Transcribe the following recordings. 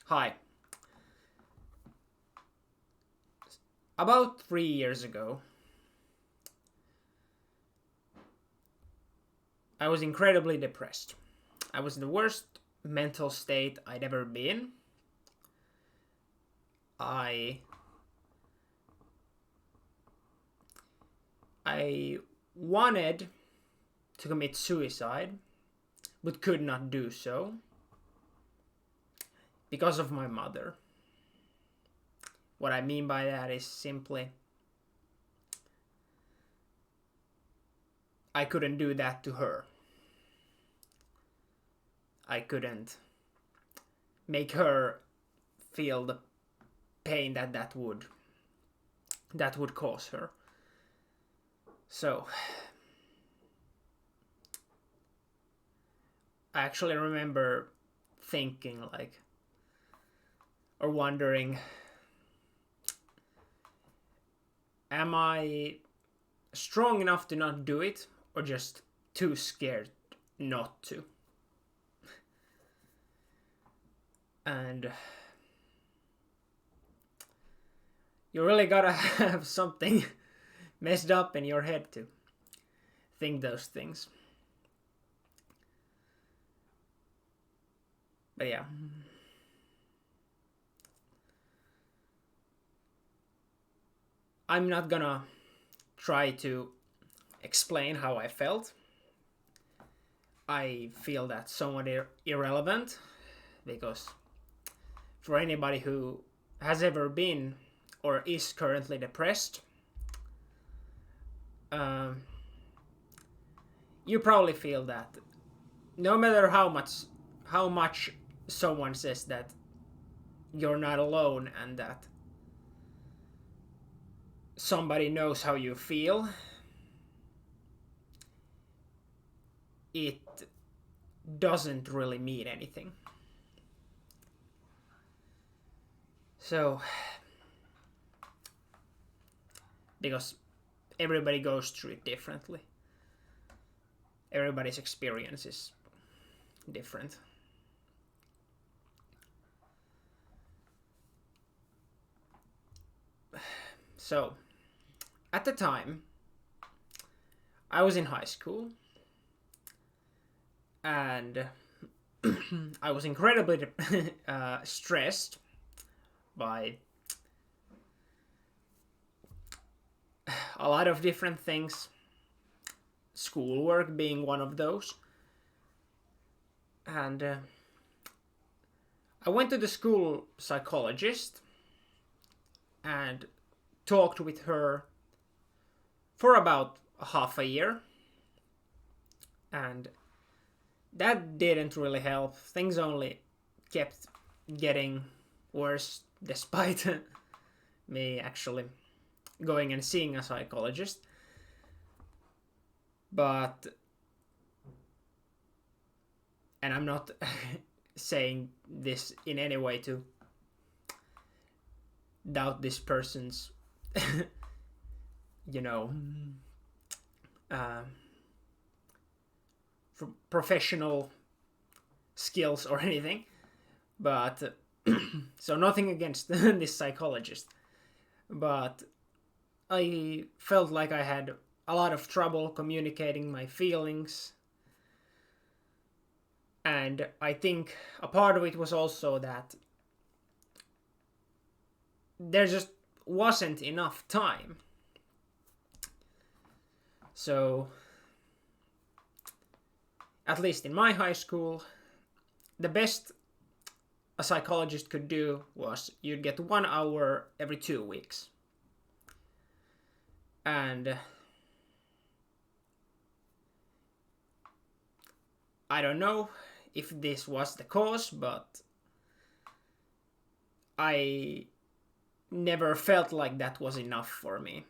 Hi. About 3 years ago, I was incredibly depressed. I was in the worst mental state I'd ever been. I I wanted to commit suicide, but could not do so because of my mother. What I mean by that is simply I couldn't do that to her. I couldn't make her feel the pain that would cause her. So I actually remember thinking or wondering, am I strong enough to not do it or just too scared not to? And you really gotta have something messed up in your head to think those things. But yeah. I'm not gonna try to explain how I felt. I feel that's somewhat irrelevant because for anybody who has ever been or is currently depressed, um, you probably feel that no matter how much someone says that you're not alone and that somebody knows how you feel, it doesn't really mean anything. So, because everybody goes through it differently, everybody's experience is different. So, at the time, I was in high school and I was incredibly stressed by a lot of different things, schoolwork being one of those. And I went to the school psychologist and talked with her for about half a year. And that didn't really help. Things only kept getting worse despite me actually going and seeing a psychologist. But, and I'm not saying this in any way to doubt this person's, you know, uh, professional skills or anything, but so nothing against this psychologist, but I felt like I had a lot of trouble communicating my feelings, and I think a part of it was also that there just wasn't enough time. So, at least in my high school, the best a psychologist could do was you'd get 1 hour every 2 weeks. And I don't know if this was the cause, but I never felt like that was enough for me.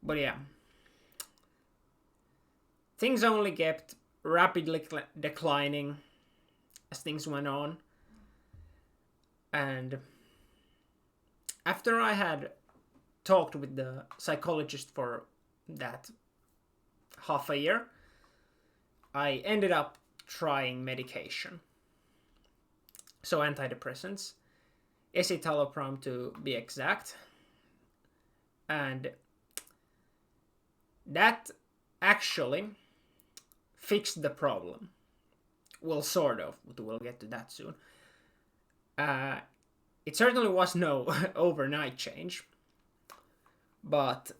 But yeah, things only kept rapidly declining as things went on. And after I had talked with the psychologist for that half a year, I ended up trying medication. So antidepressants, escitalopram to be exact. And that actually fixed the problem. Well, sort of. We'll get to that soon. It certainly was no overnight change, but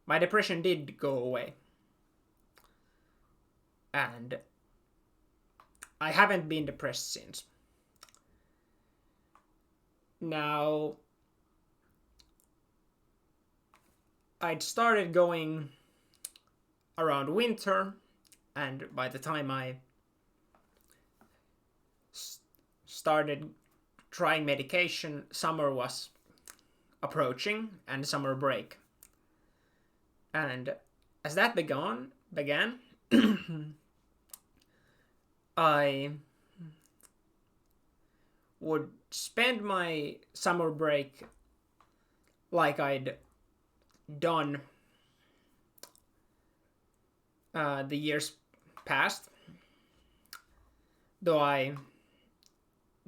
my depression did go away. And I haven't been depressed since. Now, I'd started going around winter, and by the time I started trying medication, summer was approaching and summer break. And as that began, I would spend my summer break like I'd done the years past. Though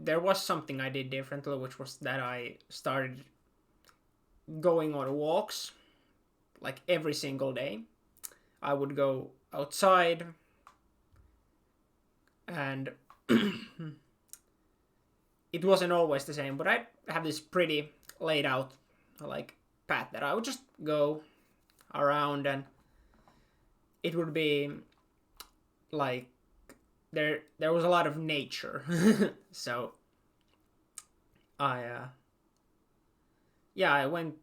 there was something I did differently, which was that I started going on walks like every single day. I would go outside and it wasn't always the same, but I'd have this pretty laid out like path that I would just go around, and it would be like there was a lot of nature. So I went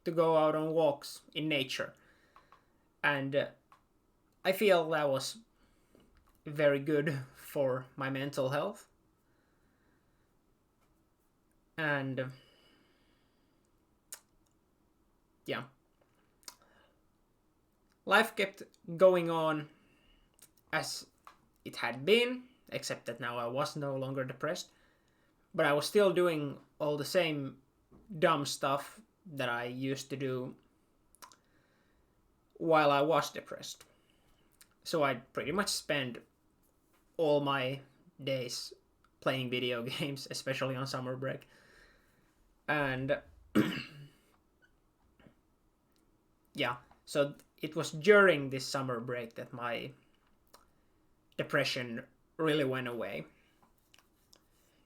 to go out on walks in nature, and I feel that was very good for my mental health. And yeah, life kept going on as it had been, except that now I was no longer depressed, but I was still doing all the same dumb stuff that I used to do while I was depressed. So I'd pretty much spend all my days playing video games, especially on summer break. And yeah, so it was during this summer break that my depression really went away.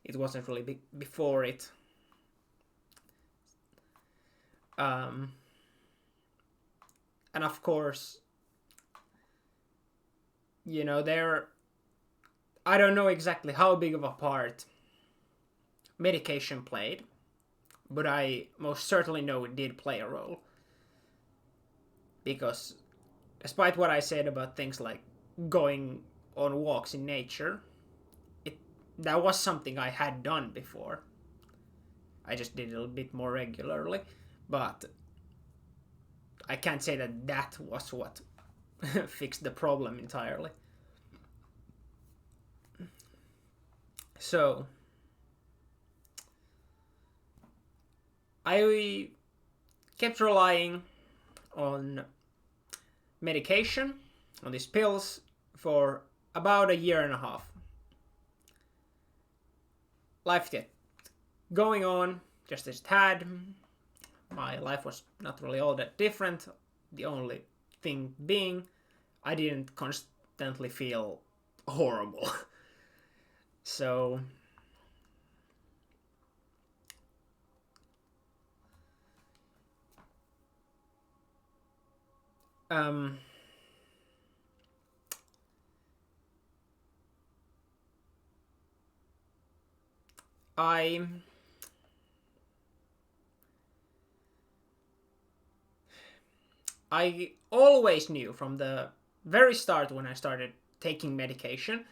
It wasn't really before it. And of course, you know, I don't know exactly how big of a part medication played, but I most certainly know it did play a role. Because despite what I said about things like going on walks in nature, that was something I had done before. I just did it a little bit more regularly, but I can't say that was what fixed the problem entirely. So I kept relying on medication, on these pills, for about a year and a half. Life kept going on just as it had. My life was not really all that different. The only thing being, I didn't constantly feel horrible. So I always knew from the very start when I started taking medication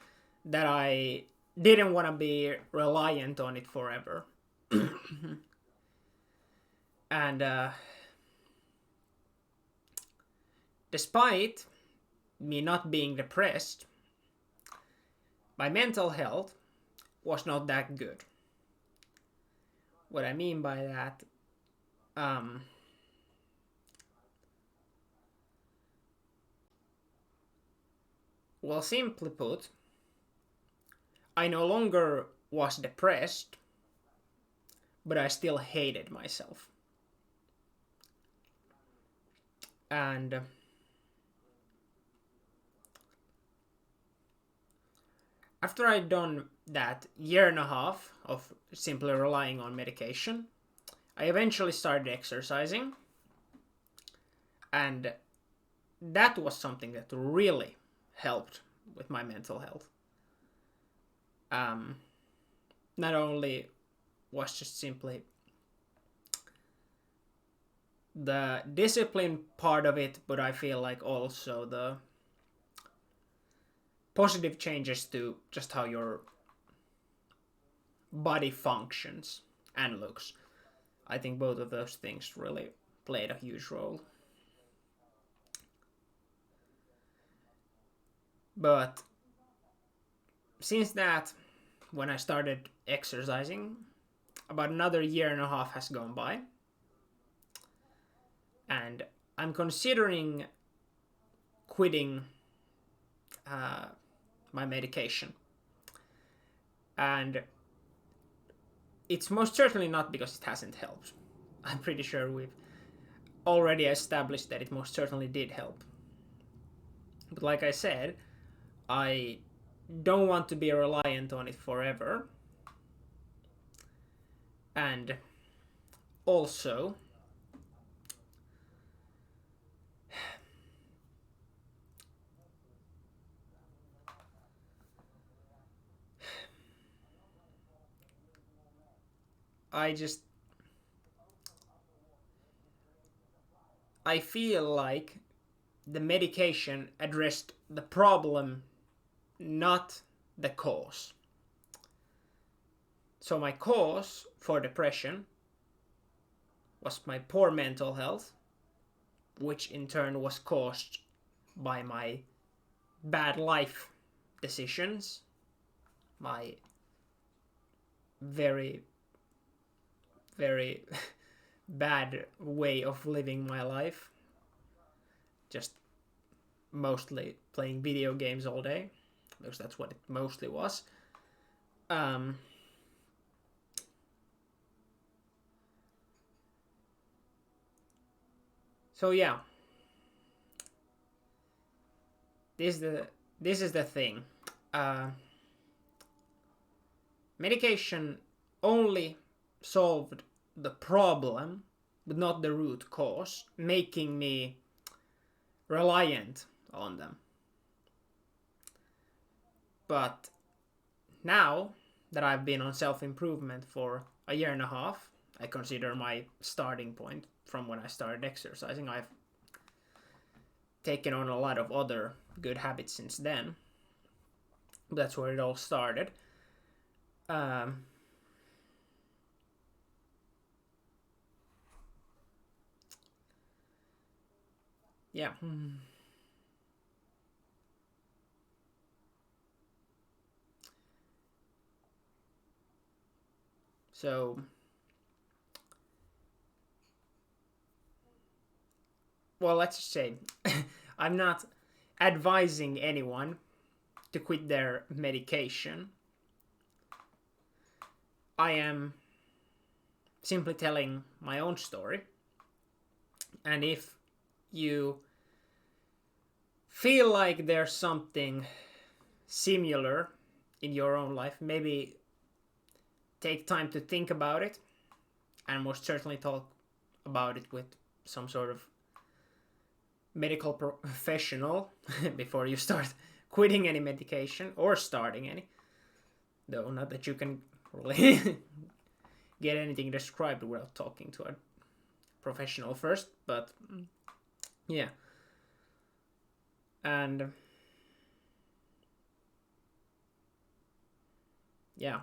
that I didn't want to be reliant on it forever. And despite me not being depressed, my mental health was not that good. What I mean by that, Well, simply put, I no longer was depressed, but I still hated myself. And after I'd done that year and a half of simply relying on medication, I eventually started exercising, and that was something that really helped with my mental health. Not only was just simply the discipline part of it, but I feel like also the positive changes to just how your body functions and looks. I think both of those things really played a huge role. But since that, when I started exercising, about another year and a half has gone by, and I'm considering quitting my medication. And it's most certainly not because it hasn't helped. I'm pretty sure we've already established that it most certainly did help. But like I said, I don't want to be reliant on it forever. And also, I feel like the medication addressed the problem, not the cause. So my cause for depression was my poor mental health, which in turn was caused by my bad life decisions, my very, very bad way of living my life. Just mostly playing video games all day, because that's what it mostly was. So yeah, this is the thing. Medication only solved the problem, but not the root cause, making me reliant on them. But now that I've been on self-improvement for a year and a half, I consider my starting point from when I started exercising. I've taken on a lot of other good habits since then. That's where it all started. Yeah. So, well, let's just say I'm not advising anyone to quit their medication. I am simply telling my own story. And if you feel like there's something similar in your own life, maybe take time to think about it, and most certainly talk about it with some sort of medical professional before you start quitting any medication or starting any. Though not that you can really get anything described without talking to a professional first, but yeah. And yeah.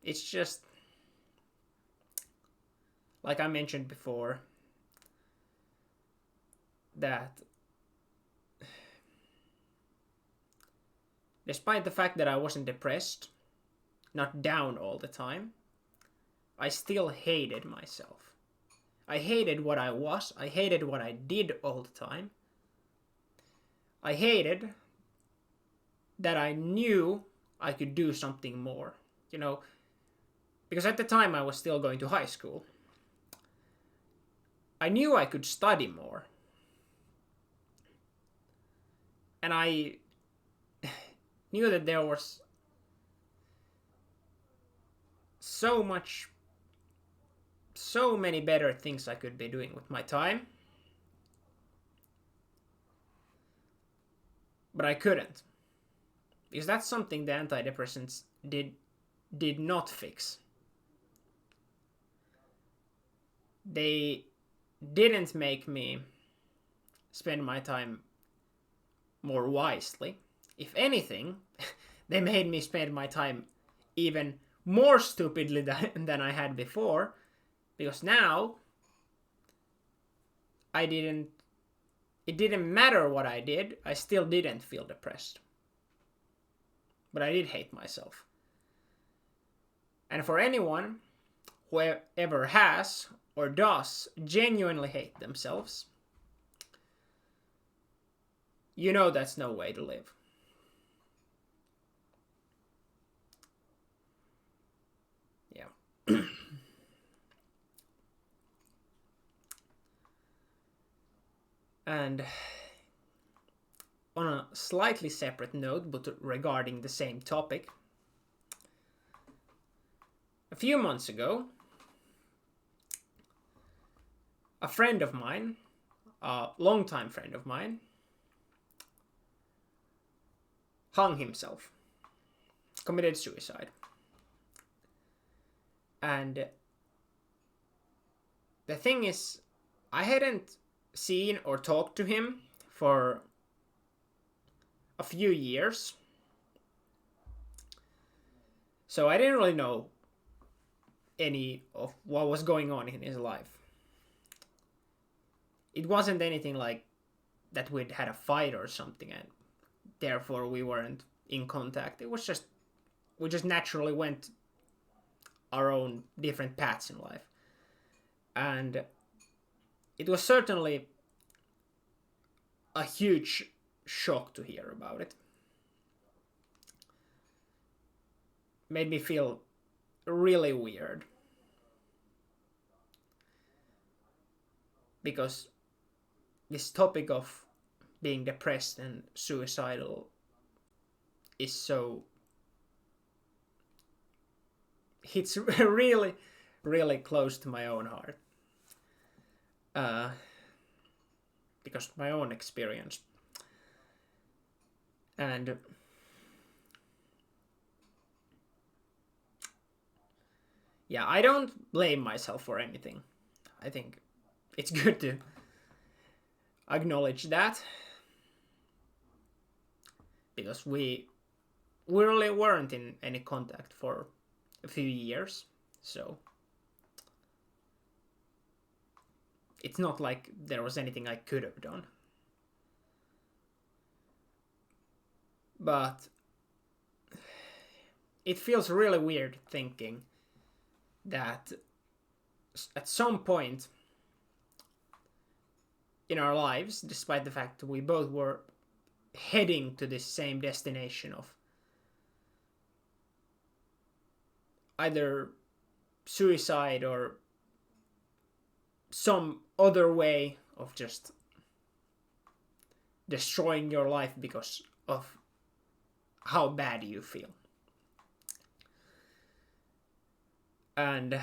It's just like I mentioned before, that despite the fact that I wasn't depressed, not down all the time, I still hated myself. I hated what I was. I hated what I did all the time. I hated that I knew I could do something more. You know, because at the time I was still going to high school. I knew I could study more. And I knew that there was so many better things I could be doing with my time. But I couldn't. Because that's something the antidepressants did not fix. They didn't make me spend my time more wisely. If anything, they made me spend my time even more stupidly than I had before, because now it didn't matter what I did, I still didn't feel depressed. But I did hate myself. And for anyone who ever has or does genuinely hate themselves, you know that's no way to live. Yeah. And on a slightly separate note, but regarding the same topic, a few months ago, a friend of mine, a longtime friend of mine, hung himself, committed suicide. And the thing is, I hadn't seen or talked to him for a few years. So I didn't really know any of what was going on in his life. It wasn't anything like that we'd had a fight or something and therefore we weren't in contact. It was just, we just naturally went our own different paths in life. And it was certainly a huge shock to hear about it. Made me feel really weird. Because this topic of being depressed and suicidal is so, hits really, really close to my own heart. Because of my own experience. And yeah, I don't blame myself for anything. I think it's good to acknowledge that, because we really weren't in any contact for a few years, so it's not like there was anything I could have done. But it feels really weird thinking that at some point in our lives, despite the fact that we both were heading to this same destination of either suicide or some other way of just destroying your life because of how bad you feel. And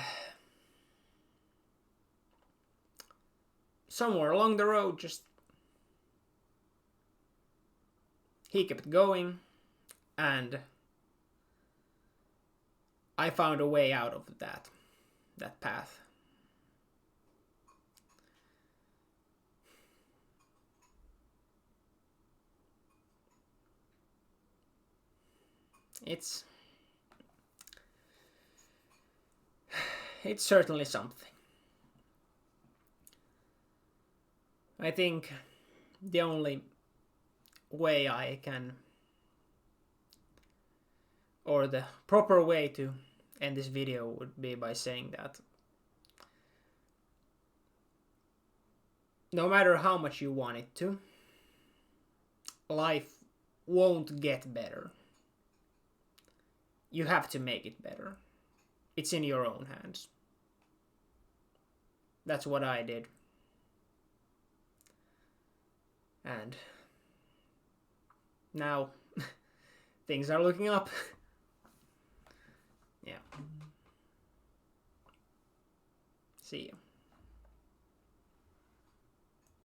somewhere along the road, just he kept going, and I found a way out of that path. It's certainly something. I think the only way I can, or the proper way to end this video would be by saying that no matter how much you want it to, life won't get better. You have to make it better. It's in your own hands. That's what I did. And now things are looking up. Yeah. See you.